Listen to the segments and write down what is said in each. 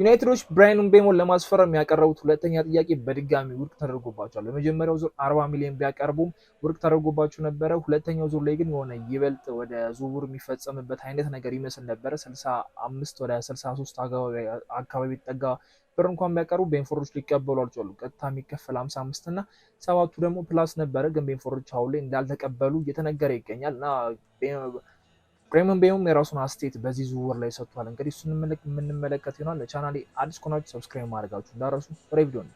ዩናይትዶች ብራያን ምቤሞን ለማስፈረም ያቀረቡት ሁለተኛ ጥያቄ በድጋሚ ውድቅ ተደርጎባቸዋል። በመጀመሪያው ዙር 40 ሚሊዮን ቢያቀርቡም ውድቅ ተደርጎባቸው ነበረ። ሁለተኛው ዙር ላይ ግን የሆነ ይበልጥ ወደ ዝውውር የሚፈጸምበት አይነት ነገር ይመስል ነበረ። 65 ወደ 63 አካባቢ ጠጋ ብር እንኳን ቢያቀርቡ ቤንፎርዶች ሊቀበሉ አልቻሉም። ቀጥታ የሚከፈል 55 እና 7ቱ ደግሞ ፕላስ ነበረ። ግን ቤንፎርዶች አሁን ላይ እንዳልተቀበሉ እየተነገረ ይገኛል እና ብራያን ምቤሞም የራሱን አስተያየት በዚህ ዝውውር ላይ ሰጥቷል። እንግዲህ እሱን የምንመለከት ይሆናል። ለቻናሌ አዲስ ከሆናችሁ ሰብስክራይብ ማድረጋችሁ እንዳረሱ። ወደ ቪዲዮ ነው።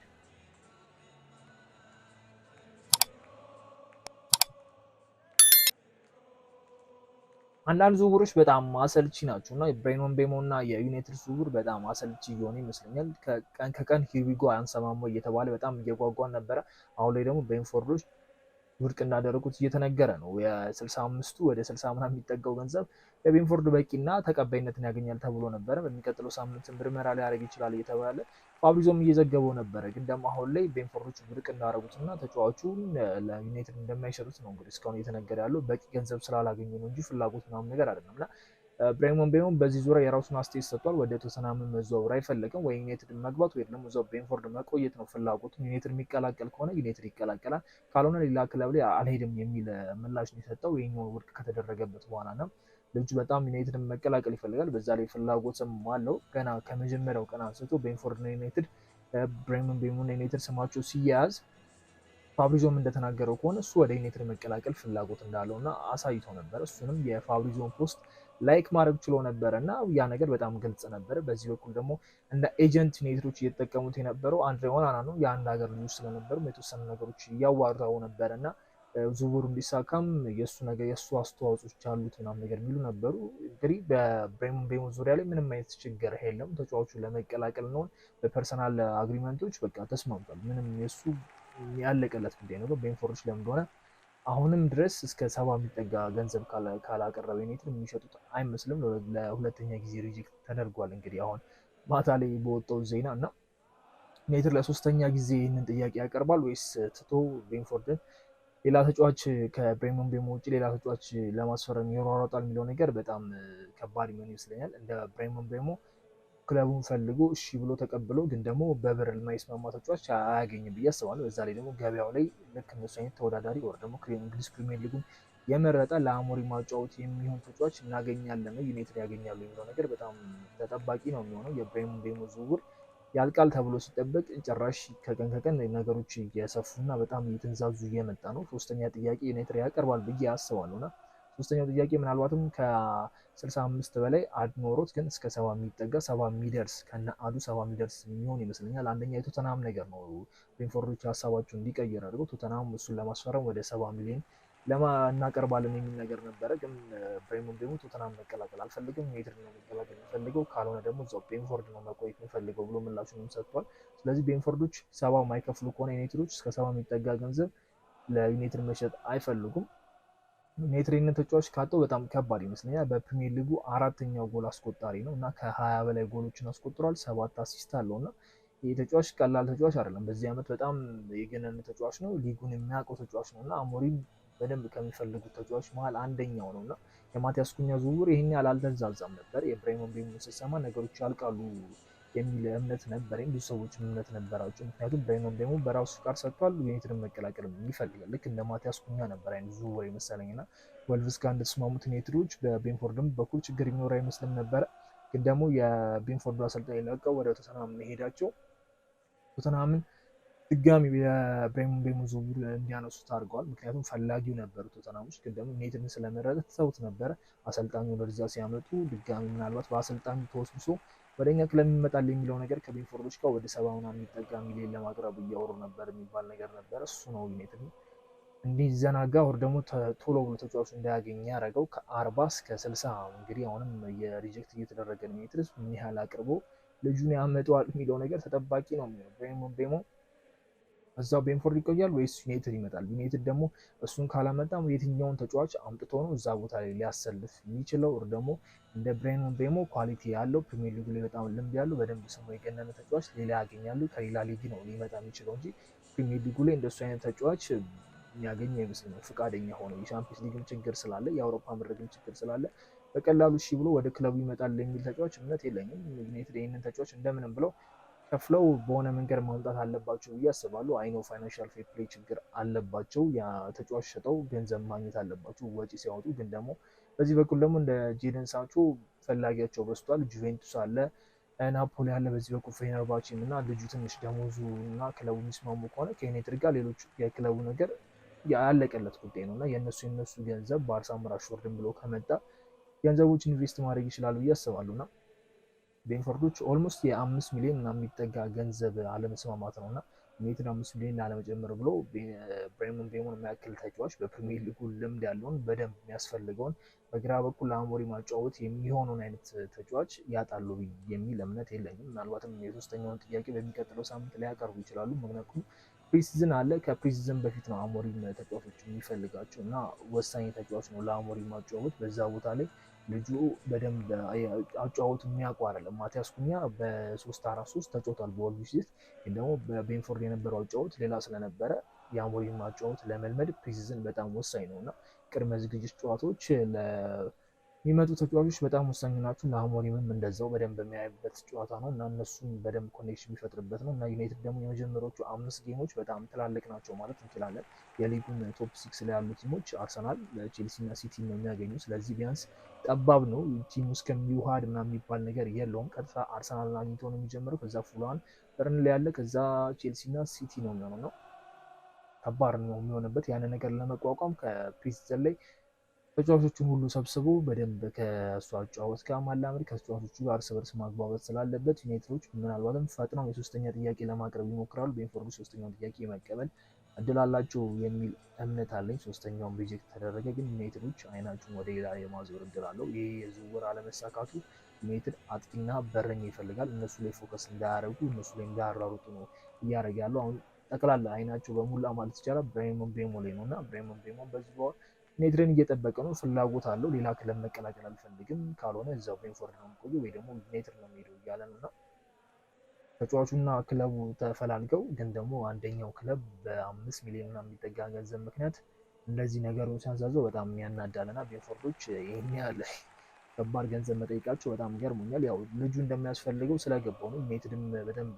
አንዳንድ ዝውውሮች በጣም አሰልቺ ናቸው እና ብራያን ምቤሞ እና የዩናይትድ ዝውውር በጣም አሰልቺ እየሆነ ይመስለኛል። ከቀን ከቀን ሂርዊጎ አንሰማሞ እየተባለ በጣም እየጓጓን ነበረ። አሁን ላይ ደግሞ ብሬንትፎርዶች ውድቅ እንዳደረጉት እየተነገረ ነው። የ65ቱ ወደ 60 ምናምን የሚጠጋው ገንዘብ ለቤንፎርድ በቂና ተቀባይነትን ያገኛል ተብሎ ነበረ። በሚቀጥለው ሳምንት ምርመራ ሊያደርግ ይችላል እየተባለ ፋብሪዞም እየዘገበው ነበረ። ግን ደግሞ አሁን ላይ ቤንፎርዶች ውድቅ እንዳደረጉትና ተጫዋቹን ለዩናይትድ እንደማይሸጡት ነው እንግዲህ እስካሁን እየተነገረ ያለው። በቂ ገንዘብ ስላላገኙ ነው እንጂ ፍላጎት ምናምን ነገር አይደለም እና ብራያን ምቤሞ በዚህ ዙሪያ የራሱን አስተያየት ሰጥቷል። ወደ ቶተንሃም መዘዋወር አይፈልግም፣ ወይ ዩናይትድ መግባት ወይ ደግሞ እዛው ቤንፎርድ መቆየት ነው ፍላጎቱ። ዩናይትድ የሚቀላቀል ከሆነ ዩናይትድ ይቀላቀላል፣ ካልሆነ ሌላ ክለብ ላይ አልሄድም የሚል ምላሽ ነው የሰጠው። ይሄኛው ውድቅ ከተደረገበት በኋላ ነው። ልጁ በጣም ዩናይትድን መቀላቀል ይፈልጋል፣ በዛ ላይ ፍላጎትም አለው። ገና ከመጀመሪያው ቀን አንስቶ ቤንፎርድ ነው ዩናይትድ ብራያን ምቤሞ ዩናይትድ ስማቸው ሲያያዝ ፋብሪዞም እንደተናገረው ከሆነ እሱ ወደ ዩናይትድ መቀላቀል ፍላጎት እንዳለው እና አሳይቶ ነበር። እሱንም የፋብሪዞን ፖስት ላይክ ማድረግ ችሎ ነበረ እና ያ ነገር በጣም ግልጽ ነበረ። በዚህ በኩል ደግሞ እንደ ኤጀንት ዩናይትዶች እየተጠቀሙት የነበረው አንድሬ ኦናና ነው። የአንድ ሀገር ልጆች ስለነበሩ የተወሰኑ ነገሮች እያዋራው ነበረ እና ዝውውሩ እንዲሳካም የእሱ አስተዋጽኦች አሉት ምናምን ነገር የሚሉ ነበሩ። እንግዲህ በብራያን ምቤሞ ዙሪያ ላይ ምንም አይነት ችግር የለም። ተጫዋቹን ለመቀላቀል ነው በፐርሰናል አግሪመንቶች በቃ ተስማምቷል። ምንም የእሱ ያለቀለት ጉዳይ ነው። ቤንፎርዶች ለምን እንደሆነ አሁንም ድረስ እስከ 70 የሚጠጋ ገንዘብ ካላቀረበ ዩናይትድ የሚሸጡት አይመስልም። ለሁለተኛ ጊዜ ሪጀክት ተደርጓል። እንግዲህ አሁን ማታ ላይ በወጣው ዜና እና ዩናይትድ ለሶስተኛ ጊዜ ይህንን ጥያቄ ያቀርባል ወይስ ትቶ ቤንፎርድን ሌላ ተጫዋች ከብራያን ምቤሞ ውጭ ሌላ ተጫዋች ለማስፈረም ይሯሯጣል የሚለው ነገር በጣም ከባድ የሚሆን ይመስለኛል። እንደ ብራያን ምቤሞ ክለቡን ፈልጎ እሺ ብሎ ተቀብሎ ግን ደግሞ በብር የማይስማማ ተጫዋች አያገኝም ብዬ አስባለሁ። በዛ ላይ ደግሞ ገበያው ላይ ልክ እነሱ አይነት ተወዳዳሪ ወር ደግሞ እንግሊዝ ፕሪሚየር ሊጉን የመረጠ ለአሞሪም ማጫወት የሚሆን ተጫዋች እናገኛለን ዩናይትድ ያገኛሉ የሚለው ነገር በጣም ተጠባቂ ነው የሚሆነው። የብራያን ምቤሞ ዝውውር ያልቃል ተብሎ ሲጠበቅ ጭራሽ ከቀን ከቀን ነገሮች እየሰፉና በጣም እየተንዛዙ እየመጣ ነው። ሶስተኛ ጥያቄ ዩናይትድ ያቀርባል ብዬ አስባለሁ እና ሶስተኛው ጥያቄ ምናልባትም ከ65 በላይ አድ ኖሮት ግን እስከ 70 የሚጠጋ 70 የሚደርስ ከነ አዱ 70 የሚደርስ የሚሆን ይመስለኛል። አንደኛ የቶተንሃም ነገር ነው። ቤንፎርዶች ሀሳባቸውን እንዲቀይር አድርገው ቶተንሃም እሱን ለማስፈረም ወደ 70 ሚሊዮን እናቀርባለን የሚል ነገር ነበረ። ግን ብራያን ምቤሞ ቶተንሃም መቀላቀል አልፈልግም፣ ዩናይትድ ነው መቀላቀል የሚፈልገው፣ ካልሆነ ደግሞ እዛው ቤንፎርድ ነው መቆየት የሚፈልገው ብሎ ምላሹንም ሰጥቷል። ስለዚህ ቤንፎርዶች 70 የማይከፍሉ ከሆነ ዩናይትዶች እስከ 70 የሚጠጋ ገንዘብ ለዩናይትድ መሸጥ አይፈልጉም። ዩናይትድ ተጫዋች ካጠው በጣም ከባድ ይመስለኛል። በፕሪሚየር ሊጉ አራተኛው ጎል አስቆጣሪ ነው እና ከ20 በላይ ጎሎችን አስቆጥሯል። 7 አሲስት አለው እና ይህ ተጫዋች ቀላል ተጫዋች አይደለም። በዚህ ዓመት በጣም የገነነ ተጫዋች ነው። ሊጉን የሚያውቀው ተጫዋች ነው እና አሞሪም በደንብ ከሚፈልጉት ተጫዋች መሀል አንደኛው ነው እና የማቲያስ ኩኛ ዝውውር ይህን ያህል አልተንዛዛም ነበር። የብራያን ምቤሞ ስሰማ ነገሮች ያልቃሉ የሚል እምነት ነበረኝ። ብዙ ሰዎችም እምነት ነበራቸው። ምክንያቱም ብራያን ምቤሞ በራሱ ፍቃድ ሰጥቷል። ዩናይትድን መቀላቀል ይፈልጋል። ልክ እንደ ማቲያስ ኩኛ ነበር አይነት ዝውውር የመሰለኝ እና ወልቭስ ጋር እንደተስማሙት ዩናይትዶች በቤንፎርድም በኩል ችግር የሚኖር አይመስልም ነበረ። ግን ደግሞ የቤንፎርዱ አሰልጣኝ ለቀው ወደ ቶተንሃም መሄዳቸው ቶተንሃምን ድጋሚ የብራያን ምቤሞ ዝውውር እንዲያነሱት አድርገዋል። ምክንያቱም ፈላጊው ነበሩ ቶተንሃሞች፣ ግን ደግሞ ዩናይትድን ስለመረጠ ትተውት ነበረ። አሰልጣኙ ወደዛ ሲያመጡ ድጋሚ ምናልባት በአሰልጣኙ ተወስብሶ ወደኛ ክለብ ይመጣል የሚለው ነገር ከቤንፎርዶች ጋር ወደ 70 ምናምን የሚጠጋ ሚሊዮን ለማቅረብ እያወሩ ነበር የሚባል ነገር ነበረ። እሱ ነው ዩናይትድ እንዲዘናጋ ወር ደግሞ ቶሎ ብሎ ተጫዋቹ እንዳያገኝ ያደረገው። ከ40 እስከ 60 እንግዲህ አሁንም የሪጀክት እየተደረገ ነው። ዩናይትድ ምን ያህል አቅርቦ ልጁን ያመጣዋል የሚለው ነገር ተጠባቂ ነው የሚሆነው። ብራያን ምቤሞ እዛው ቤንፎርድ ይቆያል ወይስ ዩናይትድ ይመጣል? ዩናይትድ ደግሞ እሱን ካላመጣም የትኛውን ተጫዋች አምጥቶ ነው እዛ ቦታ ላይ ሊያሰልፍ የሚችለው? ወር ደግሞ እንደ ብራያን ምቤሞ ኳሊቲ ያለው ፕሪሚየር ሊጉ ላይ በጣም ልምድ ያለው በደንብ ስሙ የገነነ ተጫዋች ሌላ ያገኛሉ? ከሌላ ሊግ ነው ሊመጣ የሚችለው እንጂ ፕሪሚየር ሊጉ ላይ እንደሱ አይነት ተጫዋች የሚያገኙ አይመስለኝም። ፈቃደኛ ሆነው የቻምፒየንስ ሊግም ችግር ስላለ የአውሮፓ መድረክም ችግር ስላለ በቀላሉ እሺ ብሎ ወደ ክለቡ ይመጣል የሚል ተጫዋች እምነት የለኝም። ዩናይትድ ይህንን ተጫዋች እንደምንም ብለው ከፍለው በሆነ መንገድ ማምጣት አለባቸው ብዬ አስባለሁ። አይኖ ፋይናንሻል ፌር ፕሌይ ችግር አለባቸው። ተጫዋች ሸጠው ገንዘብ ማግኘት አለባቸው ወጪ ሲያወጡ። ግን ደግሞ በዚህ በኩል ደግሞ እንደ ጄደን ሳንቾ ፈላጊያቸው በዝቷል። ጁቬንቱስ አለ፣ ናፖሊ አለ፣ በዚህ በኩል ፌነርባቼም እና ልጁ ትንሽ ደሞዙ እና ክለቡ የሚስማሙ ከሆነ ከዩናይትድ ጋር ሌሎች የክለቡ ነገር ያለቀለት ጉዳይ ነው እና የእነሱ ገንዘብ በአርሳ ራሽፎርድን ብሎ ከመጣ ገንዘቦች ኢንቨስት ማድረግ ይችላሉ ብዬ አስባለሁ እና ቤንፎርዶች ኦልሞስት የ5 ሚሊዮን እና የሚጠጋ ገንዘብ አለመስማማት ነው እና ዩናይትድ 5 ሚሊዮን ላለመጨመር ብሎ ብሬመን ቤሞን የሚያክል ተጫዋች በፕሪሚየር ሊጉ ልምድ ያለውን በደንብ የሚያስፈልገውን በግራ በኩል ለአሞሪ ማጫወት የሚሆነውን አይነት ተጫዋች ያጣሉ የሚል እምነት የለኝም። ምናልባትም የሶስተኛውን ጥያቄ በሚቀጥለው ሳምንት ላይ ያቀርቡ ይችላሉ። ምክንያቱም ፕሪሲዝን አለ። ከፕሪሲዝን በፊት ነው አሞሪም ተጫዋቾች የሚፈልጋቸው እና ወሳኝ ተጫዋች ነው ለአሞሪ ማጫወት በዛ ቦታ ላይ ልጁ በደንብ አጫወቱ የሚያውቁ አይደለም። ማቲያስ ኩኛ በ3-4-3 ተጫውቷል በወልቭስ ውስጥ፣ ግን ደግሞ በቤንፎርድ የነበረው አጫወት ሌላ ስለነበረ የአሞሪም አጫወት ለመልመድ ፕሪሲዝን በጣም ወሳኝ ነው እና ቅድመ ዝግጅት ጨዋታዎች ለሚመጡ ተጫዋቾች በጣም ወሳኝ ናቸው። ለአሞሪምም እንደዛው በደንብ የሚያይበት ጨዋታ ነው እና እነሱን በደንብ ኮኔክሽን የሚፈጥርበት ነው እና ዩናይትድ ደግሞ የመጀመሪያዎቹ 5 ጌሞች በጣም ትላልቅ ናቸው ማለት እንችላለን። የሊጉን ቶፕ 6 ላይ ያሉ ቲሞች አርሰናል፣ ቼልሲ እና ሲቲ ነው የሚያገኙ። ስለዚህ ቢያንስ ጠባብ ነው ቲሙ እስከሚዋሃድ ምናምን የሚባል ነገር የለውም። ቀጥታ አርሰናልን አግኝቶ ነው የሚጀምረው። ከዛ ፉላን በርንሌይ ያለ፣ ከዛ ቼልሲ እና ሲቲ ነው የሚሆነው ነው ከባድ ነው የሚሆንበት። ያንን ነገር ለመቋቋም ከፕሪሲዝን ላይ ተጫዋቾቹን ሁሉ ሰብስቦ በደንብ ከእሱ አጫወት ጋር ማላመድ ከተጫዋቾቹ ጋር እርስ በርስ ማግባባት ስላለበት ዩናይትዶች ምናልባትም ፈጥነው የሶስተኛ ጥያቄ ለማቅረብ ይሞክራሉ። ቤንፎርድ ሶስተኛውን ጥያቄ መቀበል እድል አላቸው የሚል እምነት አለኝ። ሶስተኛውን ሪጀክት ተደረገ፣ ግን ዩናይትዶች አይናቸውን ወደ ሌላ የማዞር እድል አለው። ይህ የዝውውር አለመሳካቱ ዩናይትድ አጥቂና በረኛ ይፈልጋል። እነሱ ላይ ፎከስ እንዳያደርጉ፣ እነሱ ላይ እንዳያራሩጡ ነው እያደረገ ያለው። አሁን ጠቅላላ አይናቸው በሙላ ማለት ይቻላል ብሬመን ቤሞ ላይ ነው እና ብሬመን ቤሞ በዚህ በኋላ ዩናይትድን እየጠበቀ ነው። ፍላጎት አለው። ሌላ ክለብ መቀላቀል አልፈልግም፣ ካልሆነ እዛው ብሬንፎርድ ነው የምቆየው ወይ ደግሞ ዩናይትድ ነው የሚሄደው እያለ ነው እና ተጫዋቹና ክለቡ ተፈላልገው ግን ደግሞ አንደኛው ክለብ በ5 ሚሊዮን እና የሚጠጋ ገንዘብ ምክንያት እንደዚህ ነገሩን ሲያንዛዘው በጣም ያናዳል እና ቤንፎርዶች ይህን ያህል ከባድ ገንዘብ መጠየቃቸው በጣም ገርሞኛል። ያው ልጁ እንደሚያስፈልገው ስለገባው ነው። ዩናይትድም በደንብ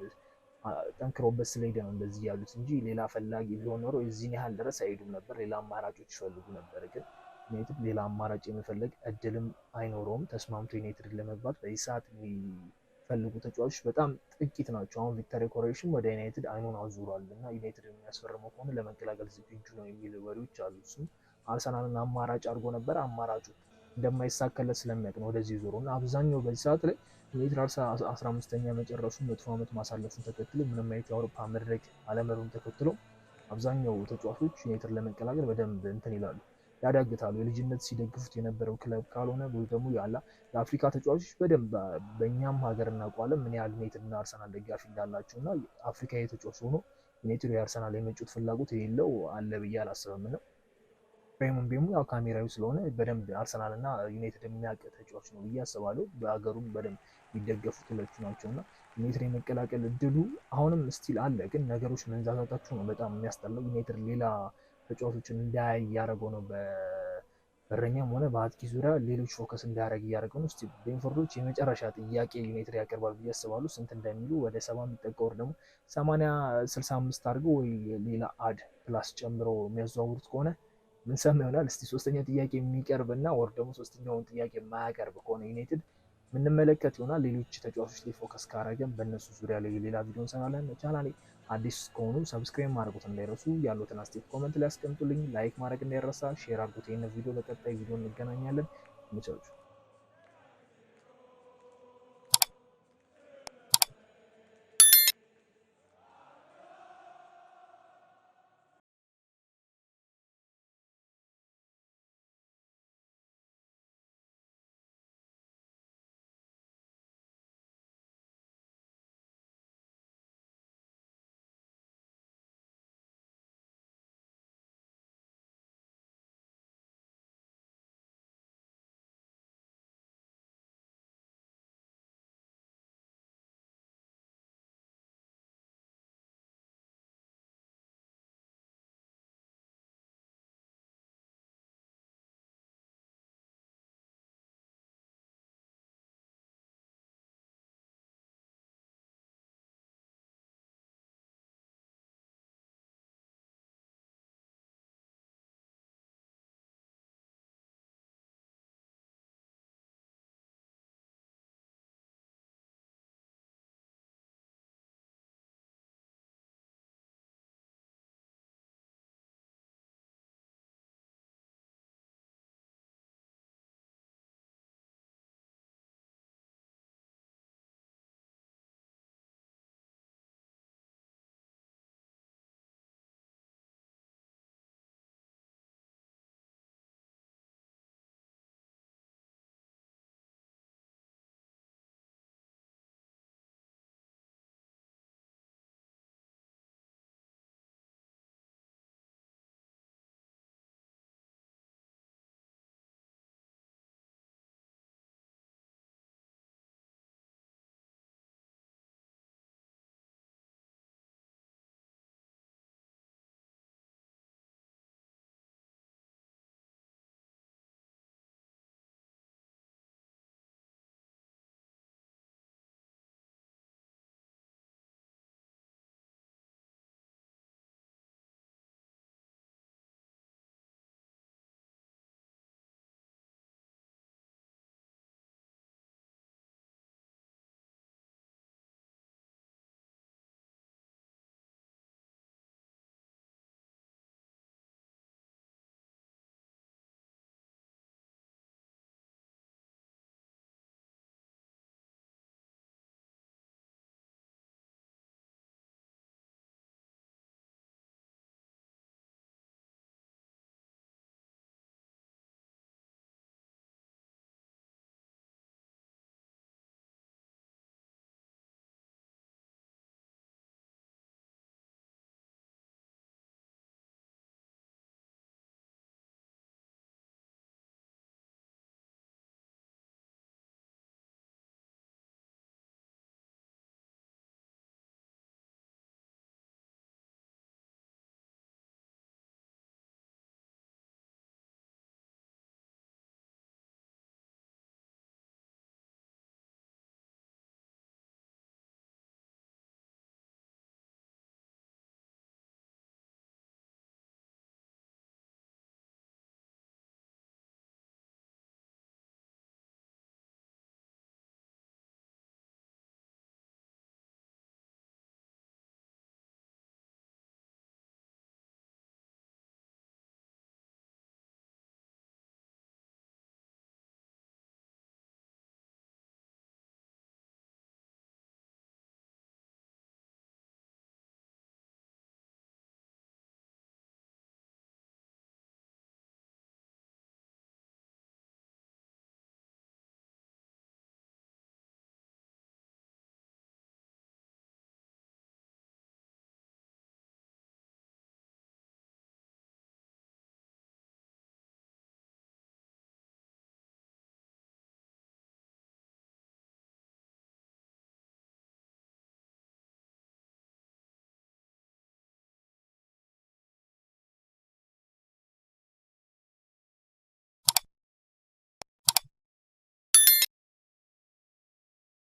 ጠንክሮበት ስለሄደ ነው እንደዚህ ያሉት እንጂ ሌላ ፈላጊ ቢሆን ኖሮ የዚህን ያህል ድረስ አይሄዱም ነበር። ሌላ አማራጮች ይፈልጉ ነበር። ግን ዩናይትድ ሌላ አማራጭ የመፈለግ እድልም አይኖረውም። ተስማምቶ ዩናይትድ ለመግባት በዚህ ሰዓት የሚፈልጉ ተጫዋቾች በጣም ጥቂት ናቸው። አሁን ቪክተር ኮሬሽን ወደ ዩናይትድ አይኑን አዙሯል እና ዩናይትድ የሚያስፈርመው ከሆነ ለመቀላቀል ዝግጁ ነው የሚል ወሬዎች አሉ። እሱም አርሰናልን አማራጭ አድርጎ ነበር። አማራጩ እንደማይሳካለት ስለሚያውቅ ነው ወደዚህ ዞሮ እና አብዛኛው በዚህ ሰዓት ላይ ዩናይትድ 15ኛ መጨረሱን መጥፎ ዓመት ማሳለፉን ተከትሎ ምንም አይነት የአውሮፓ መድረክ አለመሩን ተከትሎ አብዛኛው ተጫዋቾች ዩናይትድ ለመቀላቀል በደንብ እንትን ይላሉ፣ ያዳግታሉ። የልጅነት ሲደግፉት የነበረው ክለብ ካልሆነ ወይ ደግሞ የአፍሪካ ተጫዋቾች በደንብ በእኛም ሀገር እናውቀዋለን ምን ያህል ዩናይትድ እና አርሰናል ደጋፊ እንዳላቸው እና አፍሪካዊ ተጫዋች ሆኖ ዩናይትድ የአርሰናል የመጫወት ፍላጎት የሌለው አለ ብዬ አላስብም ነው። ብሬመን ቤሞ ያው ካሜራዊ ስለሆነ በደንብ አርሰናል እና ዩናይትድ የሚያውቅ ተጫዋች ነው ብዬ አስባለሁ። በሀገሩም በደንብ የሚደገፉት ሁለቱ ናቸው እና ዩናይትድ የመቀላቀል እድሉ አሁንም ስቲል አለ። ግን ነገሮች መንዛዛታቸው ነው በጣም የሚያስጠላው። ዩናይትድ ሌላ ተጫዋቾችን እንዳያይ እያደረገው ነው። በበረኛም ሆነ በአጥቂ ዙሪያ ሌሎች ፎከስ እንዳያደርግ እያደረገው ነው። እስቲ ቤንፎርዶች የመጨረሻ ጥያቄ ዩናይትድ ያቀርባል ብዬ አስባለሁ። ስንት እንደሚሉ ወደ 70 የሚጠጋ ወር ደግሞ 80-65 አድርገው ወይ ሌላ አድ ፕላስ ጨምረው የሚያዘዋውሩት ከሆነ ምን ሰማ ይሆናል። እስቲ ሶስተኛ ጥያቄ የሚቀርብ እና ወር ደግሞ ሶስተኛውን ጥያቄ የማያቀርብ ከሆነ ዩናይትድ ምንመለከት ይሆናል። ሌሎች ተጫዋቾች ላይ ፎከስ ካረገን በእነሱ ዙሪያ ላይ ሌላ ቪዲዮ እንሰራለን። ቻናሌ አዲስ ከሆኑ ሰብስክራይብ ማድረጉት እንዳይረሱ። ያሉትን አስተያየት ኮመንት ላይ አስቀምጡልኝ። ላይክ ማድረግ እንዳይረሳ። ሼር አድርጉት ይህን ቪዲዮ። በቀጣይ ቪዲዮ እንገናኛለን። ይመቻችሁ።